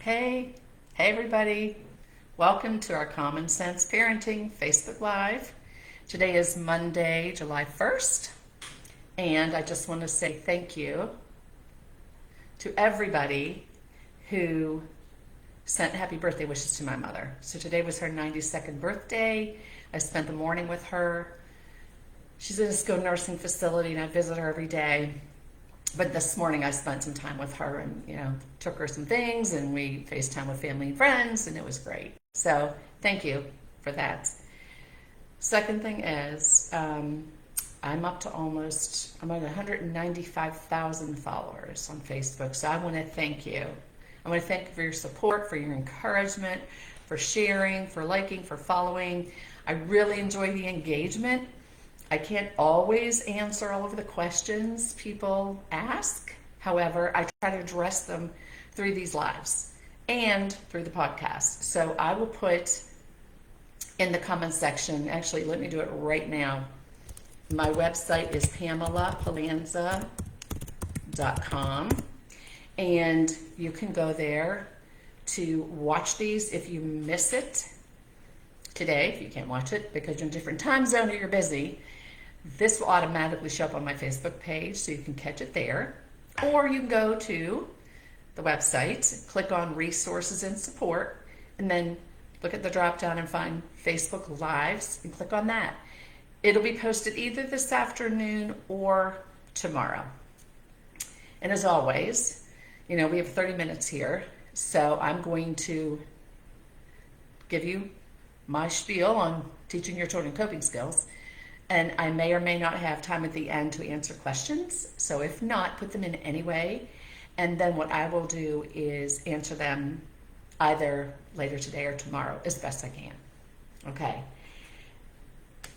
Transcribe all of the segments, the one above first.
Hey, hey everybody. Welcome to our Common Sense Parenting Facebook Live. Today is Monday, July 1st, and I just want to say thank you to everybody who sent happy birthday wishes to my mother. So today was her 92nd birthday. I spent the morning with her. She's in a skilled nursing facility and I visit her every day. But this morning I spent some time with her and, took her some things and we FaceTime with family and friends and it was great. So thank you for that. Second thing is, I'm up to I'm at 195,000 followers on Facebook. So I want to thank you. I want to thank you for your support, for your encouragement, for sharing, for liking, for following. I really enjoy the engagement. I can't always answer all of the questions people ask. However, I try to address them through these lives and through the podcast. So I will put in the comments section, actually, let me do it right now. My website is PamelaPalanza.com, and you can go there to watch these if you miss it today, if you can't watch it because you're in a different time zone or you're busy. This will automatically show up on my Facebook page so you can catch it there. Or you can go to the website, click on resources and support, and then look at the drop down and find Facebook Lives and click on that. It'll be posted either this afternoon or tomorrow. And as always, we have 30 minutes here, so I'm going to give you my spiel on teaching your children coping skills. And I may or may not have time at the end to answer questions. So if not, put them in anyway. And then what I will do is answer them either later today or tomorrow as best I can. Okay.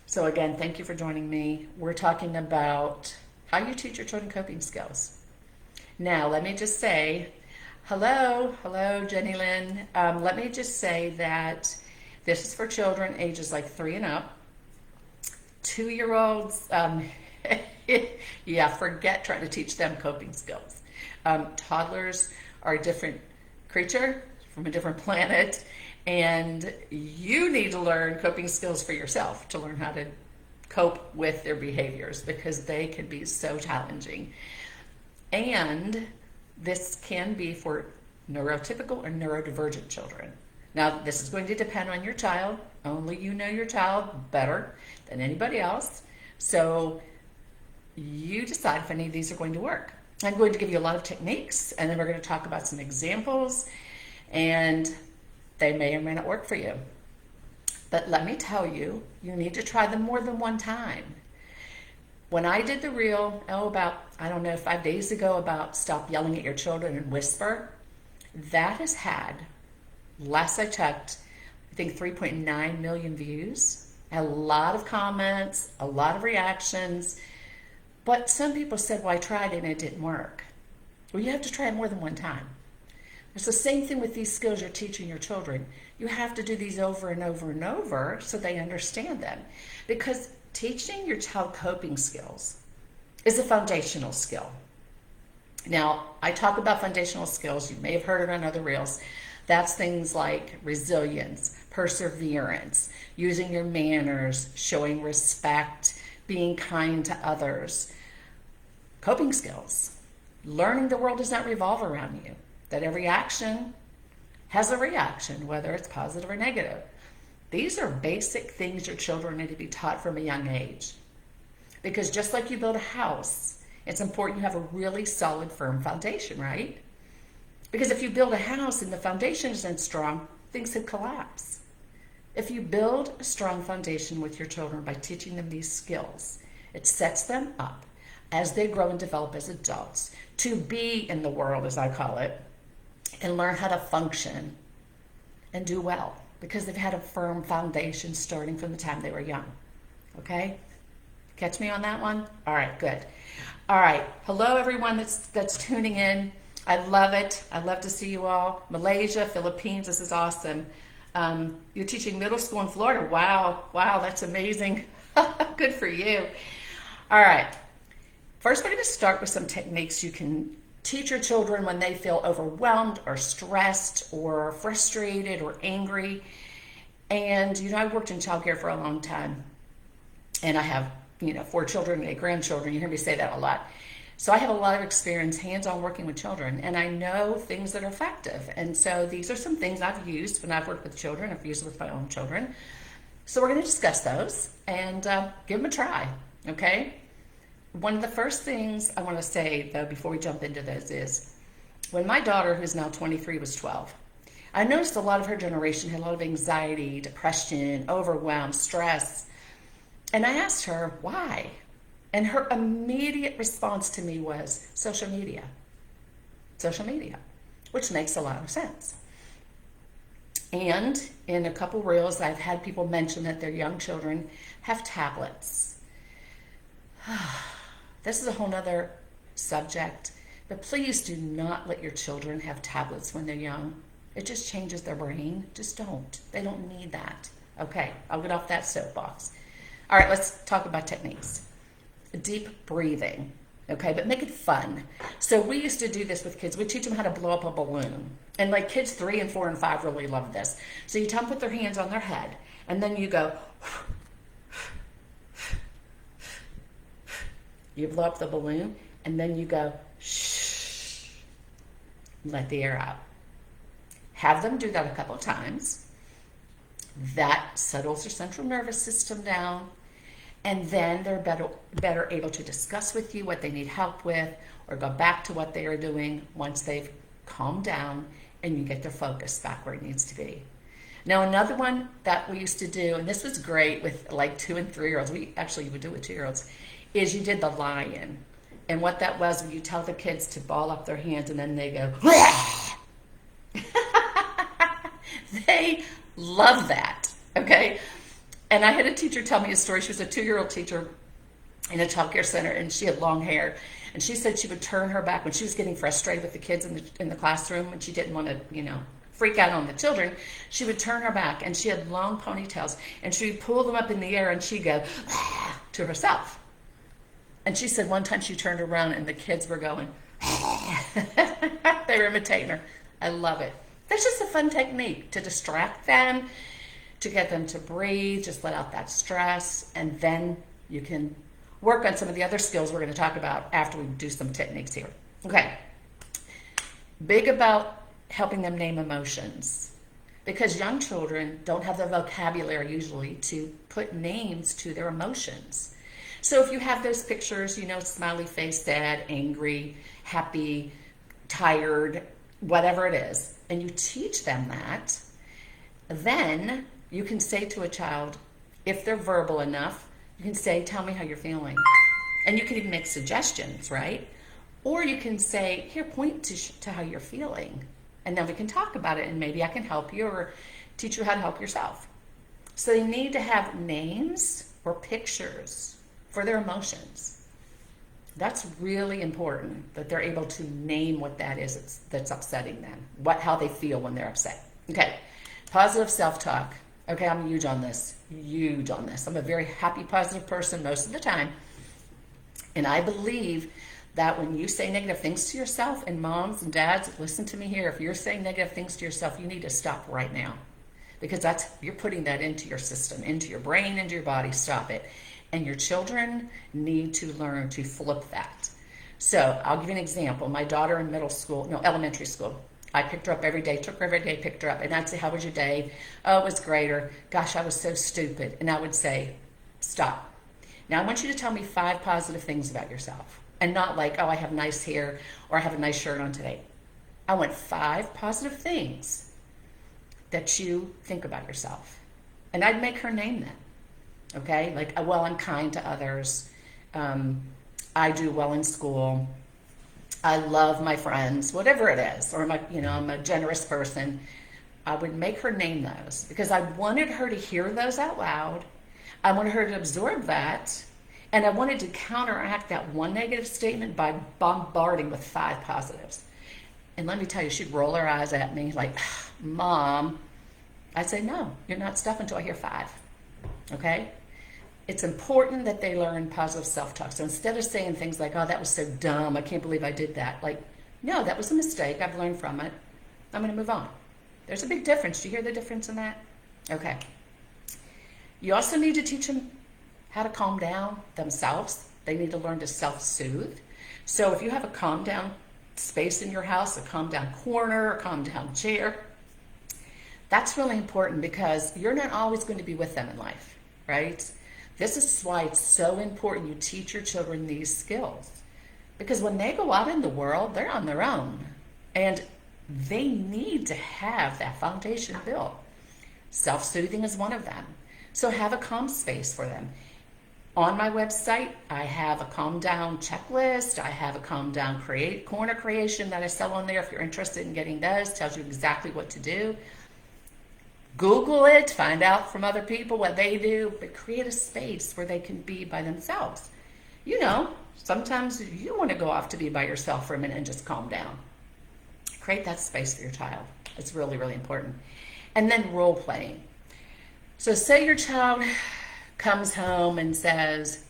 So again, thank you for joining me. We're talking about how you teach your children coping skills. Now, let me just say, hello, Jenny Lynn. Let me just say that this is for children ages like 3 and up. 2-year-olds, forget trying to teach them coping skills. Toddlers are a different creature from a different planet, and you need to learn coping skills for yourself to learn how to cope with their behaviors because they can be so challenging. And this can be for neurotypical or neurodivergent children. Now, this is going to depend on your child. Only you know your child better than anybody else. So you decide if any of these are going to work. I'm going to give you a lot of techniques, and then we're going to talk about some examples, and they may or may not work for you. But let me tell you, you need to try them more than one time. When I did the reel, about 5 days ago, about stop yelling at your children and whisper, that has had, last I checked, I think 3.9 million views, a lot of comments, a lot of reactions. But some people said, well, I tried it and it didn't work. Well, you have to try it more than one time. It's the same thing with these skills you're teaching your children. You have to do these over and over and over so they understand them. Because teaching your child coping skills is a foundational skill. Now, I talk about foundational skills. You may have heard it on other reels. That's things like resilience, perseverance, using your manners, showing respect, being kind to others. Coping skills. Learning the world does not revolve around you. That every action has a reaction, whether it's positive or negative. These are basic things your children need to be taught from a young age. Because just like you build a house, it's important you have a really solid, firm foundation, right? Because if you build a house and the foundation isn't strong, things could collapse. If you build a strong foundation with your children by teaching them these skills, it sets them up as they grow and develop as adults to be in the world, as I call it, and learn how to function and do well because they've had a firm foundation starting from the time they were young. Okay? Catch me on that one? All right, good. All right. Hello, everyone that's tuning in. I love it. I love to see you all. Malaysia, Philippines, this is awesome. You're teaching middle school in Florida. Wow, that's amazing. Good for you. All right. First, we're going to start with some techniques you can teach your children when they feel overwhelmed or stressed or frustrated or angry. And, I worked in childcare for a long time, and I have, 4 children and 8 grandchildren. You hear me say that a lot. So I have a lot of experience hands-on working with children, and I know things that are effective. And so these are some things I've used when I've worked with children. I've used with my own children. So we're going to discuss those and give them a try, okay? One of the first things I want to say, though, before we jump into this is when my daughter, who's now 23, was 12, I noticed a lot of her generation had a lot of anxiety, depression, overwhelm, stress. And I asked her, why? And her immediate response to me was social media. Social media, which makes a lot of sense. And in a couple reels, I've had people mention that their young children have tablets. This is a whole nother subject, but please do not let your children have tablets when they're young. It just changes their brain. Just don't. They don't need that. Okay, I'll get off that soapbox. All right, let's talk about techniques. Deep breathing, okay, but make it fun. So we used to do this with kids. We teach them how to blow up a balloon. And like kids 3 and 4 and 5 really love this. So you tell them to put their hands on their head, and then you go, you blow up the balloon, and then you go, shh, let the air out. Have them do that a couple of times. That settles their central nervous system down. And then they're better able to discuss with you what they need help with or go back to what they are doing once they've calmed down and you get their focus back where it needs to be. Now, another one that we used to do, and this was great with like 2 and 3-year-olds, we actually would do it with 2-year-olds, is you did the lion. And what that was, when you tell the kids to ball up their hands and then they go, they love that, okay? And I had a teacher tell me a story. She was a 2-year-old teacher in a child care center, and she had long hair. And she said she would turn her back when she was getting frustrated with the kids in the classroom, and she didn't want to, freak out on the children. She would turn her back, and she had long ponytails, and she would pull them up in the air, and she'd go to herself. And she said one time she turned around, and the kids were going, they were imitating her. I love it. That's just a fun technique to distract them, to get them to breathe, just let out that stress, and then you can work on some of the other skills we're going to talk about after we do some techniques here. Okay. Big about helping them name emotions, because young children don't have the vocabulary usually to put names to their emotions. So if you have those pictures, smiley face, sad, angry, happy, tired, whatever it is, and you teach them that, then you can say to a child, if they're verbal enough, you can say, tell me how you're feeling. And you can even make suggestions, right? Or you can say, here, point to how you're feeling. And then we can talk about it, and maybe I can help you or teach you how to help yourself. So they need to have names or pictures for their emotions. That's really important, that they're able to name what that is that's upsetting them, how they feel when they're upset. Okay, positive self-talk. Okay, I'm huge on this. I'm a very happy, positive person most of the time. And I believe that when you say negative things to yourself, and moms and dads, listen to me here, if you're saying negative things to yourself, you need to stop right now. Because you're putting that into your system, into your brain, into your body. Stop it. And your children need to learn to flip that. So I'll give you an example. My daughter in elementary school, I picked her up every day, took her every day, picked her up, and I'd say, how was your day? Oh, it was great. Or, gosh, I was so stupid. And I would say, stop. Now I want you to tell me 5 positive things about yourself. And not like, oh, I have nice hair, or I have a nice shirt on today. I want 5 positive things that you think about yourself. And I'd make her name them. Okay? Like, well, I'm kind to others. I do well in school. I love my friends, whatever it is, or I'm a generous person. I would make her name those because I wanted her to hear those out loud. I wanted her to absorb that, and I wanted to counteract that one negative statement by bombarding with 5 positives. And let me tell you, she'd roll her eyes at me like, Mom. I'd say, no, you're not stuff until I hear 5. Okay? It's important that they learn positive self-talk. So instead of saying things like, oh, that was so dumb, I can't believe I did that, like, No, that was a mistake. I've learned from it. I'm going to move on. There's a big difference. Do you hear the difference in that? Okay. You also need to teach them how to calm down themselves. They need to learn to self-soothe. So if you have a calm down space in your house, a calm down corner, a calm down chair, that's really important because you're not always going to be with them in life, right? This is why it's so important you teach your children these skills. Because when they go out in the world, they're on their own. And they need to have that foundation built. Self-soothing is one of them. So have a calm space for them. On my website, I have a calm down checklist. I have a calm down corner creation that I sell on there. If you're interested in getting those, tells you exactly what to do. Google it, find out from other people what they do, but create a space where they can be by themselves. You know, sometimes you want to go off to be by yourself for a minute and just calm down. Create that space for your child. It's really, really important. And then role playing. So say your child comes home and says,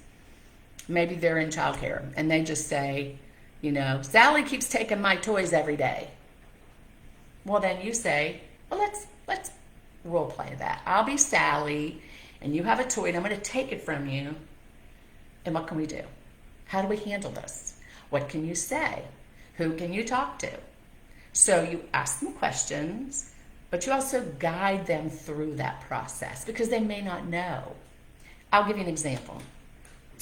maybe they're in childcare, and they just say, you know, Sally keeps taking my toys every day. Well, then you say, well, let's role play that. I'll be Sally, and you have a toy, and I'm going to take it from you. And what can we do? How do we handle this? What can you say? Who can you talk to? So you ask them questions, but you also guide them through that process because they may not know. I'll give you an example.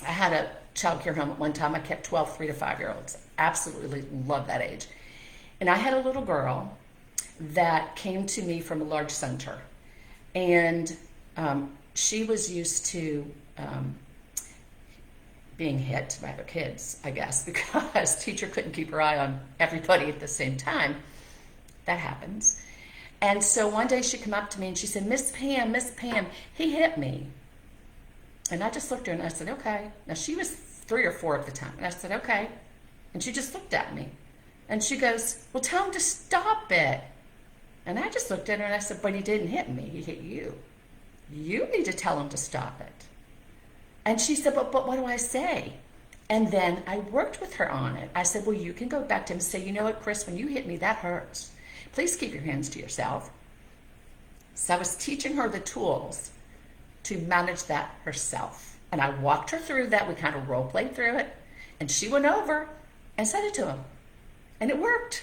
I had a child care home at one time. I kept 12 3 to 5 year olds. Absolutely love that age. And I had a little girl that came to me from a large center. And she was used to being hit by other kids, I guess, because teacher couldn't keep her eye on everybody at the same time. That happens. And so one day she came up to me and she said, Miss Pam, he hit me. And I just looked at her and I said, okay. Now she was 3 or 4 at the time. And I said, okay. And she just looked at me. And she goes, well, tell him to stop it. And I just looked at her and I said, but he didn't hit me. He hit you. You need to tell him to stop it. And she said, but what do I say? And then I worked with her on it. I said, well, you can go back to him and say, you know what, Chris, when you hit me, that hurts. Please keep your hands to yourself. So I was teaching her the tools to manage that herself. And I walked her through that. We kind of role played through it. And she went over and said it to him. And it worked.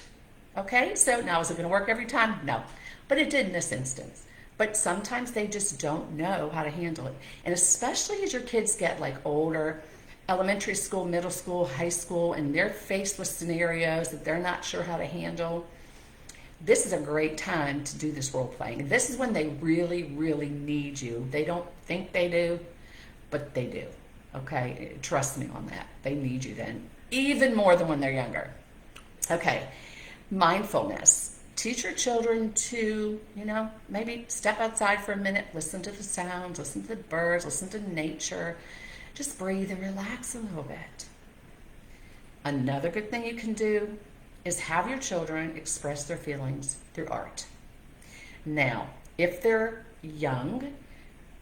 Okay, so now is it going to work every time? No. But it did in this instance. But sometimes they just don't know how to handle it. And especially as your kids get like older, elementary school, middle school, high school, and they're faced with scenarios that they're not sure how to handle, this is a great time to do this role playing. This is when they really, really need you. They don't think they do, but they do. Okay, trust me on that. They need you then, even more than when they're younger. Okay, mindfulness. Teach your children to, maybe step outside for a minute, listen to the sounds, listen to the birds, listen to nature. Just breathe and relax a little bit. Another good thing you can do is have your children express their feelings through art. Now, if they're young,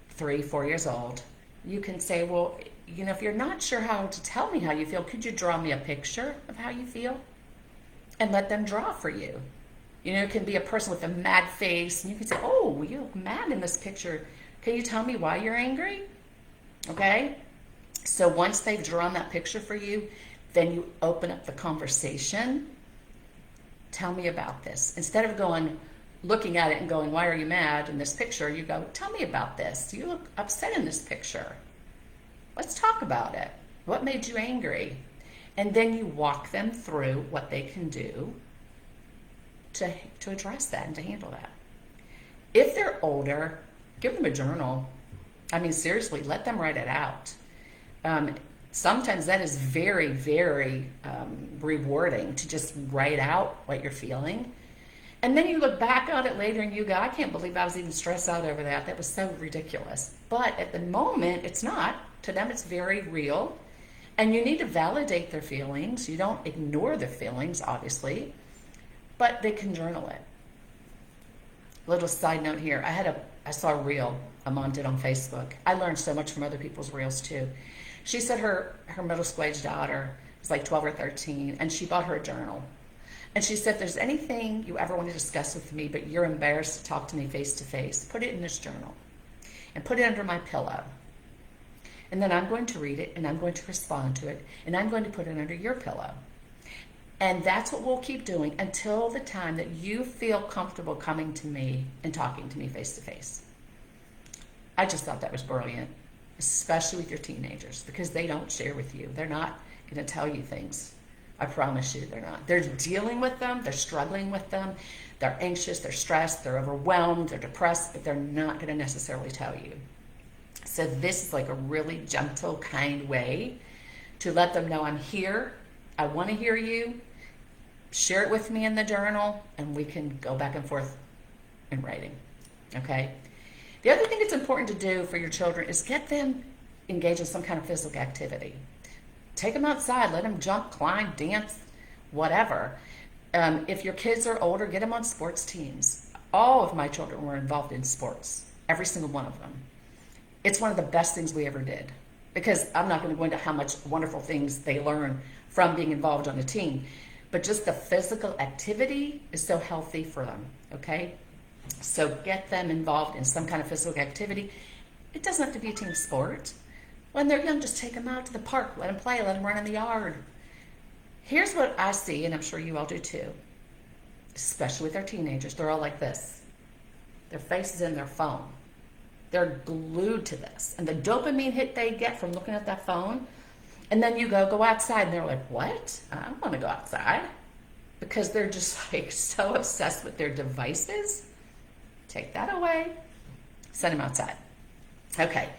3, 4 years old, you can say, well, if you're not sure how to tell me how you feel, could you draw me a picture of how you feel? And let them draw for you. It can be a person with a mad face, and you can say, oh, you look mad in this picture. Can you tell me why you're angry? Okay? So once they've drawn that picture for you, then you open up the conversation. Tell me about this. Instead of looking at it and going, why are you mad in this picture? You go, tell me about this. You look upset in this picture. Let's talk about it. What made you angry? And then you walk them through what they can do to address that and to handle that. If they're older, give them a journal. I mean, seriously, let them write it out. Sometimes that is very, very rewarding to just write out what you're feeling. And then you look back on it later and you go, I can't believe I was even stressed out over that. That was so ridiculous. But at the moment, it's not. To them, it's very real. And you need to validate their feelings. You don't ignore their feelings, obviously. But they can journal it. Little side note here. I saw a reel a mom did on Facebook. I learned so much from other people's reels too. She said her middle school age daughter was like 12 or 13, and she bought her a journal. And she said, if there's anything you ever want to discuss with me, but you're embarrassed to talk to me face to face, put it in this journal and put it under my pillow. And then I'm going to read it and I'm going to respond to it and I'm going to put it under your pillow. And that's what we'll keep doing until the time that you feel comfortable coming to me and talking to me face to face. I just thought that was brilliant, especially with your teenagers, because they don't share with you. They're not going to tell you things. I promise you they're not. They're dealing with them. They're struggling with them. They're anxious. They're stressed. They're overwhelmed. They're depressed, but they're not going to necessarily tell you. So this is like a really gentle, kind way to let them know I'm here. I want to hear you. Share it with me in the journal, and we can go back and forth in writing. Okay? The other thing that's important to do for your children is get them engaged in some kind of physical activity. Take them outside, let them jump, climb, dance, whatever. If your kids are older, get them on sports teams. All of my children were involved in sports, every single one of them. It's one of the best things we ever did, because I'm not going to go into how much wonderful things they learn from being involved on a team, but just the physical activity is so healthy for them, okay? So get them involved in some kind of physical activity. It doesn't have to be a team sport. When they're young, just take them out to the park, let them play, let them run in the yard. Here's what I see, and I'm sure you all do too, especially with our teenagers. They're all like this. Their face is in their phone. They're glued to this. And the dopamine hit they get from looking at that phone, and then you go outside, and they're like, what? I don't want to go outside. Because they're just like so obsessed with their devices. Take that away. Send them outside. Okay.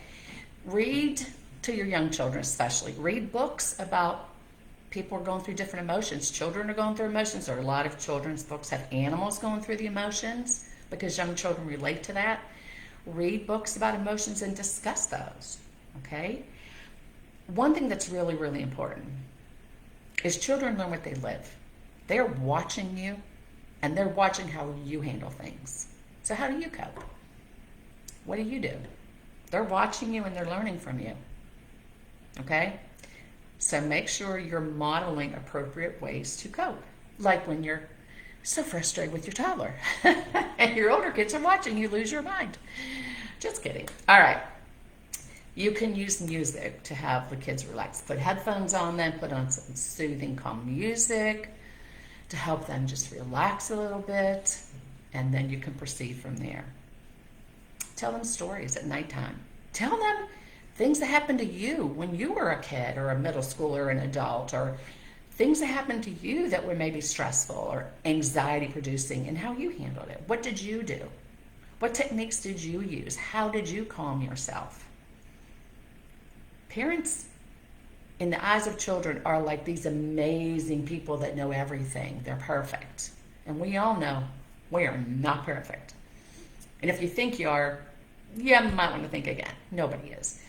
Read to your young children especially. Read books about people who are going through different emotions. Children are going through emotions. There are a lot of children's books have animals going through the emotions because young children relate to that. Read books about emotions and discuss those. Okay? One thing that's really, really important is children learn what they live. They're watching you, and they're watching how you handle things. So how do you cope? What do you do? They're watching you and they're learning from you. Okay? So make sure you're modeling appropriate ways to cope. Like when you're so frustrated with your toddler and your older kids are watching you lose your mind. Just kidding. All right. You can use music to have the kids relax. Put headphones on them, put on some soothing, calm music to help them just relax a little bit, and then you can proceed from there. Tell them stories at nighttime. Tell them things that happened to you when you were a kid or a middle schooler or an adult, or things that happened to you that were maybe stressful or anxiety producing, and how you handled it. What did you do? What techniques did you use? How did you calm yourself? Parents, in the eyes of children, are like these amazing people that know everything. They're perfect. And we all know we are not perfect. And if you think you are, you might want to think again. Nobody is.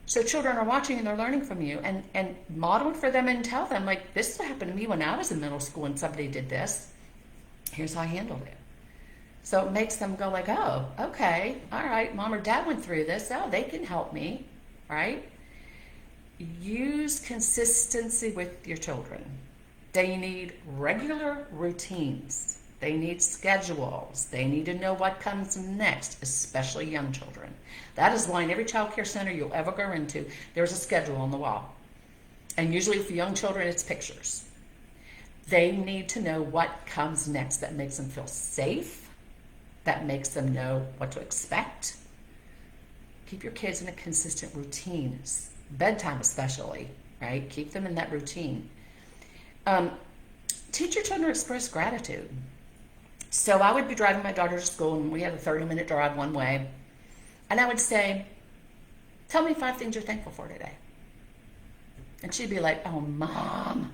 So children are watching and they're learning from you, and model for them and tell them, like, this happened to me when I was in middle school and somebody did this. Here's how I handled it. So it makes them go like, oh, okay, all right, mom or dad went through this. Oh, they can help me, right? Use consistency with your children. They need regular routines. They need schedules. They need to know what comes next, especially young children. That is why in every child care center you'll ever go into, there's a schedule on the wall. And usually for young children, it's pictures. They need to know what comes next that makes them feel safe, that makes them know what to expect. Keep your kids in a consistent routine, bedtime especially, right? Keep them in that routine. Teach your children to express gratitude. So I would be driving my daughter to school, and we had a 30-minute drive one way. And I would say, tell me 5 things you're thankful for today. And she'd be like, oh, Mom.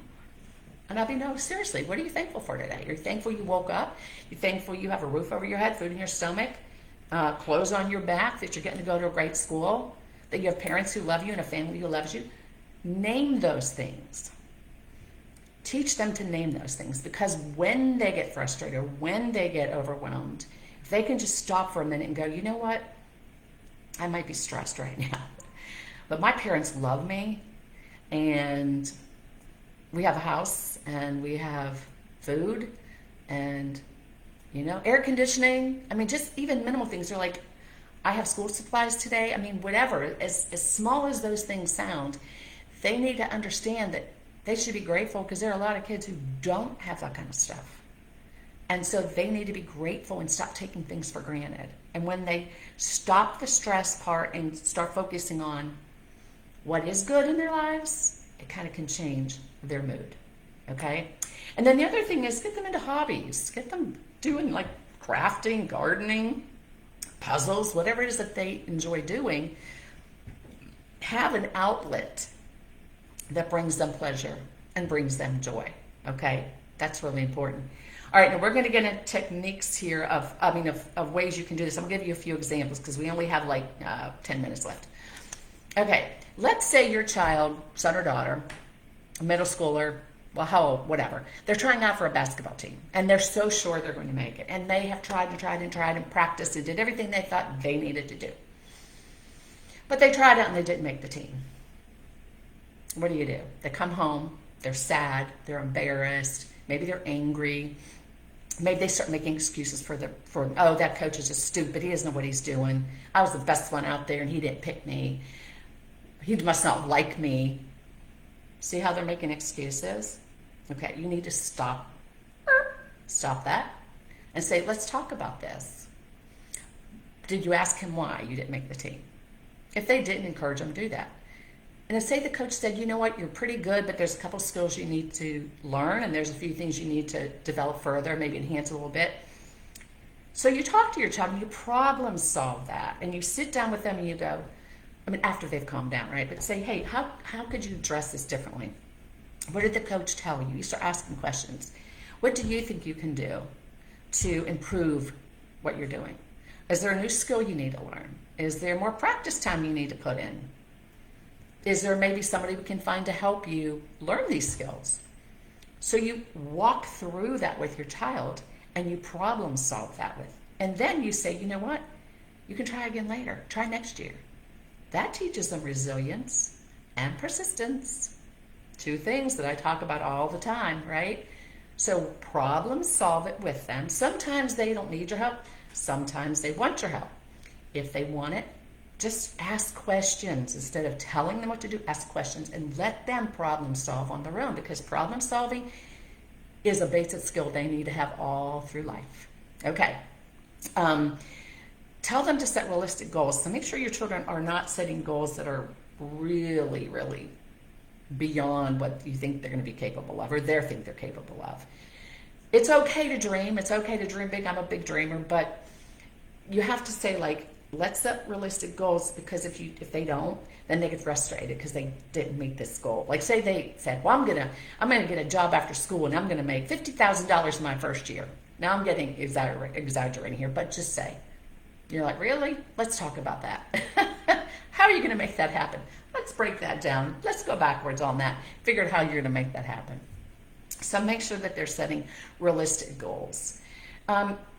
And I'd be, no, seriously, what are you thankful for today? You're thankful you woke up? You're thankful you have a roof over your head, food in your stomach, clothes on your back, that you're getting to go to a great school, that you have parents who love you and a family who loves you? Name those things. Teach them to name those things, because when they get frustrated, when they get overwhelmed, if they can just stop for a minute and go, you know what? I might be stressed right now, but my parents love me, and we have a house, and we have food and, air conditioning. I mean, just even minimal things. They're like, I have school supplies today. I mean, whatever, as small as those things sound, they need to understand that they should be grateful because there are a lot of kids who don't have that kind of stuff. And so they need to be grateful and stop taking things for granted. And when they stop the stress part and start focusing on what is good in their lives, it kind of can change their mood. Okay? And then the other thing is get them into hobbies. Get them doing like crafting, gardening, puzzles, whatever it is that they enjoy doing. Have an outlet that brings them pleasure and brings them joy. Okay? That's really important. All right, now we're going to get into techniques here of ways you can do this. I'm going to give you a few examples because we only have like 10 minutes left. Okay, let's say your child, son or daughter, middle schooler, well, how old, whatever. They're trying out for a basketball team, and they're so sure they're going to make it. And they have tried and practiced and did everything they thought they needed to do. But they tried out and they didn't make the team. What do? They come home, they're sad, they're embarrassed, maybe they're angry. Maybe they start making excuses for that coach is just stupid. He doesn't know what he's doing. I was the best one out there and he didn't pick me. He must not like me. See how they're making excuses? Okay, you need to stop that and say, let's talk about this. Did you ask him why you didn't make the team? If they didn't, encourage them to do that. And if say the coach said, you know what, you're pretty good, but there's a couple skills you need to learn and there's a few things you need to develop further, maybe enhance a little bit. So you talk to your child and you problem solve that. And you sit down with them and you go, after they've calmed down, right? But say, hey, how could you address this differently? What did the coach tell you? You start asking questions. What do you think you can do to improve what you're doing? Is there a new skill you need to learn? Is there more practice time you need to put in? Is there maybe somebody we can find to help you learn these skills? So you walk through that with your child and you problem solve that with. And then you say, you know what? You can try again later. Try next year. That teaches them resilience and persistence. Two things that I talk about all the time, right? So problem solve it with them. Sometimes they don't need your help. Sometimes they want your help. If they want it, just ask questions. Instead of telling them what to do, ask questions and let them problem solve on their own, because problem solving is a basic skill they need to have all through life. Okay. Tell them to set realistic goals. So make sure your children are not setting goals that are really, really beyond what you think they're going to be capable of or they think they're capable of. It's okay to dream. It's okay to dream big. I'm a big dreamer, but you have to say, like, let's set realistic goals, because if they don't, then they get frustrated because they didn't meet this goal. Like say they said, well, I'm gonna get a job after school and I'm gonna make $50,000 my first year. Now I'm getting exaggerating here, but just say, you're like, really? Let's talk about that. How are you gonna make that happen? Let's break that down. Let's go backwards on that. Figure out how you're gonna make that happen. So make sure that they're setting realistic goals.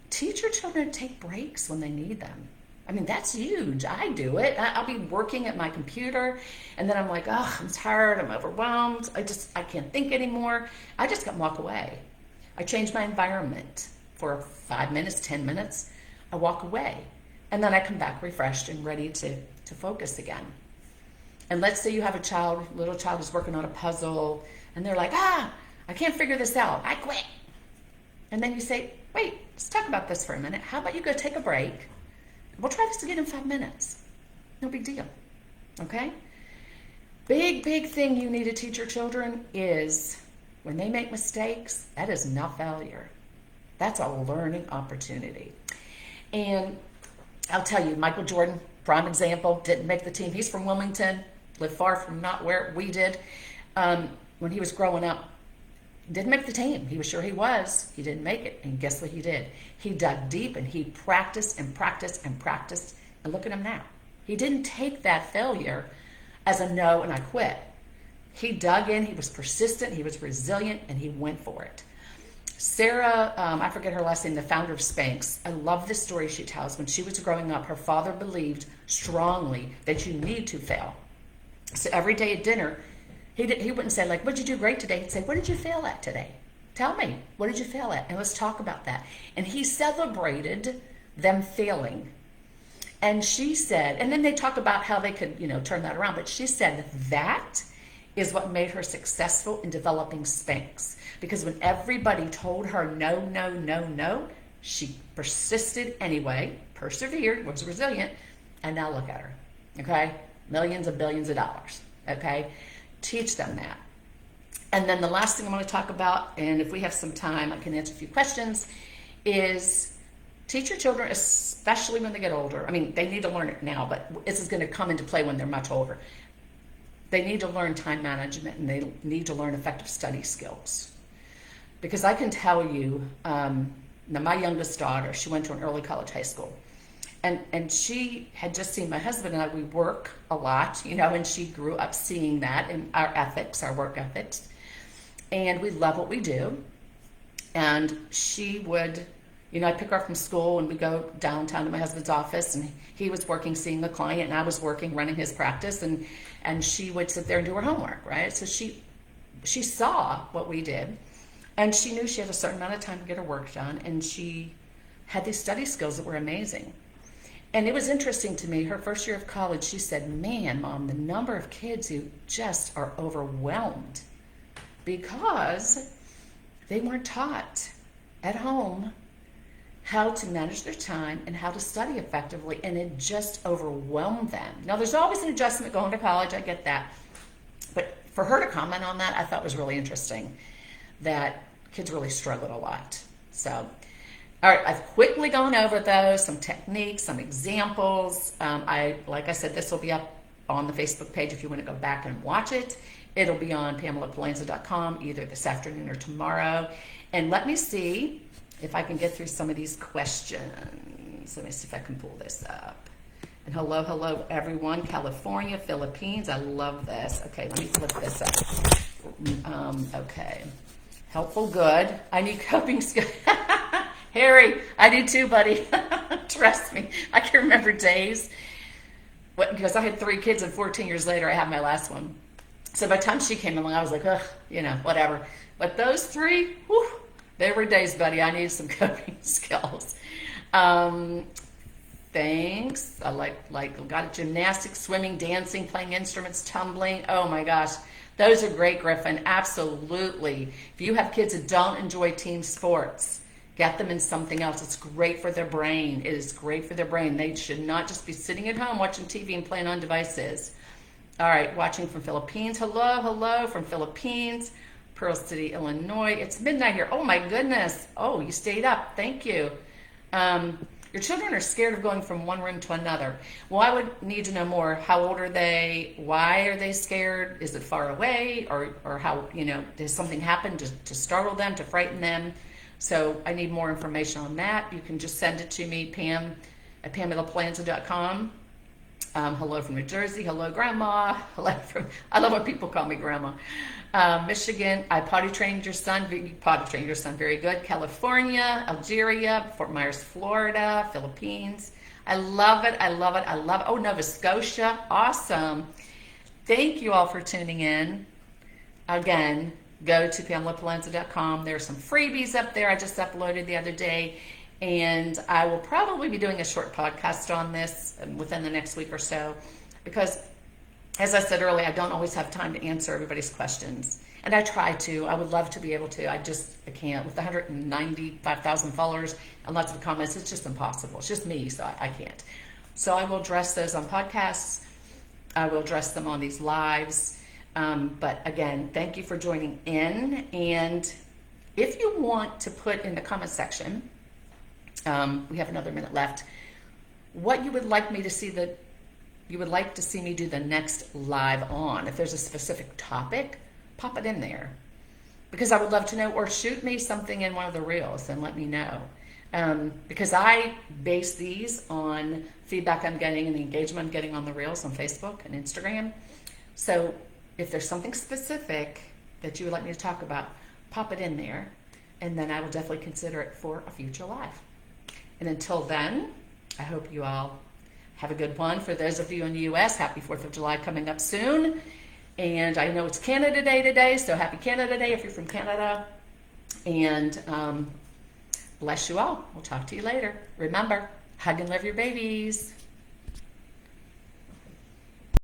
Teach your children to take breaks when they need them. That's huge. I do it. I'll be working at my computer and then I'm like, oh, I'm tired. I'm overwhelmed. I can't think anymore. I just got to walk away. I change my environment for 5 minutes, 10 minutes. I walk away and then I come back refreshed and ready to focus again. And let's say you have a little child who's working on a puzzle and they're like, I can't figure this out. I quit. And then you say, wait, let's talk about this for a minute. How about you go take a break? We'll try this again in 5 minutes. No big deal. Okay? Big thing you need to teach your children is when they make mistakes, that is not failure. That's a learning opportunity. And I'll tell you, Michael Jordan, prime example, didn't make the team. He's from Wilmington, lived far from not where we did. When he was growing up, didn't make the team. He was sure he was. He didn't make it. And guess what he did? He dug deep and he practiced and practiced and practiced. And look at him now. He didn't take that failure as a no and I quit. He dug in. He was persistent. He was resilient and he went for it. Sarah, I forget her last name, the founder of Spanx. I love the story she tells. When she was growing up, her father believed strongly that you need to fail. So every day at dinner, he wouldn't say, like, what'd you do great today? He'd say, what did you fail at today? tell me, what did you fail at? And let's talk about that. And he celebrated them failing. And she said, and then they talk about how they could, turn that around. But she said that is what made her successful in developing Spanx. Because when everybody told her no, no, no, no, she persisted anyway, persevered, was resilient, and now look at her, okay? Millions and billions of dollars, okay? Teach them that. And then the last thing I want to talk about, and if we have some time, I can answer a few questions, is teach your children, especially when they get older. I mean, they need to learn it now, but this is going to come into play when they're much older. They need to learn time management, and they need to learn effective study skills. Because I can tell you, now my youngest daughter, she went to an early college high school. And she had just seen my husband and I, we work a lot, and she grew up seeing that in our ethics, our work ethics. And we love what we do. And she would, I'd pick her up from school and we'd go downtown to my husband's office, and he was working seeing a client and I was working running his practice, and she would sit there and do her homework, right? So she saw what we did, and she knew she had a certain amount of time to get her work done, and she had these study skills that were amazing. And it was interesting to me, her first year of college, she said, man, Mom, the number of kids who just are overwhelmed because they weren't taught at home how to manage their time and how to study effectively, and it just overwhelmed them. Now, there's always an adjustment going to college, I get that. But for her to comment on that, I thought was really interesting, that kids really struggled a lot. So, all right, I've quickly gone over those, some techniques, some examples. Like I said, this will be up on the Facebook page if you want to go back and watch it. It'll be on PamelaPalanza.com either this afternoon or tomorrow. And let me see if I can get through some of these questions. Let me see if I can pull this up. And hello, everyone. California, Philippines. I love this. Okay, let me flip this up. Okay. Helpful, good. I need coping skills. Harry, I do too, buddy. Trust me. I can remember days because I had 3 kids, and 14 years later, I had my last one. So by the time she came along, I was like, ugh, whatever. But those 3, whew, there were days, buddy. I needed some coping skills. Thanks. I got gymnastics, swimming, dancing, playing instruments, tumbling. Oh my gosh. Those are great, Griffin. Absolutely. If you have kids that don't enjoy team sports, get them in something else. It's great for their brain. It is great for their brain. They should not just be sitting at home watching TV and playing on devices. All right, watching from Philippines. Hello from Philippines. Pearl City, Illinois. It's midnight here. Oh my goodness. Oh, you stayed up. Thank you. Your children are scared of going from one room to another. Well, I would need to know more. How old are they? Why are they scared? Is it far away? Or how, does something happen to startle them, to frighten them? So I need more information on that. You can just send it to me, Pam at PamelaPalanza.com. Hello from New Jersey. Hello, Grandma. I love when people call me Grandma. Michigan. I potty trained your son. Very good. California, Algeria, Fort Myers, Florida, Philippines. I love it. Oh, Nova Scotia. Awesome. Thank you all for tuning in. Again, go to PamelaPalanza.com. There's some freebies up there I just uploaded the other day. And I will probably be doing a short podcast on this within the next week or so, because, as I said earlier, I don't always have time to answer everybody's questions. And I try to. I would love to be able to. I can't. With 195,000 followers and lots of comments, it's just impossible. It's just me, so I can't. So I will address those on podcasts. I will address them on these lives. But again, thank you for joining in. And if you want to put in the comment section, we have another minute left, what you would like me to see you would like to see me do the next live on. If there's a specific topic, pop it in there, because I would love to know, or shoot me something in one of the reels and let me know. Because I base these on feedback I'm getting and the engagement I'm getting on the reels on Facebook and Instagram. So if there's something specific that you would like me to talk about, pop it in there, and then I will definitely consider it for a future live. And until then, I hope you all have a good one. For those of you in the U.S., happy 4th of July coming up soon. And I know it's Canada Day today, so happy Canada Day if you're from Canada. And bless you all. We'll talk to you later. Remember, hug and love your babies.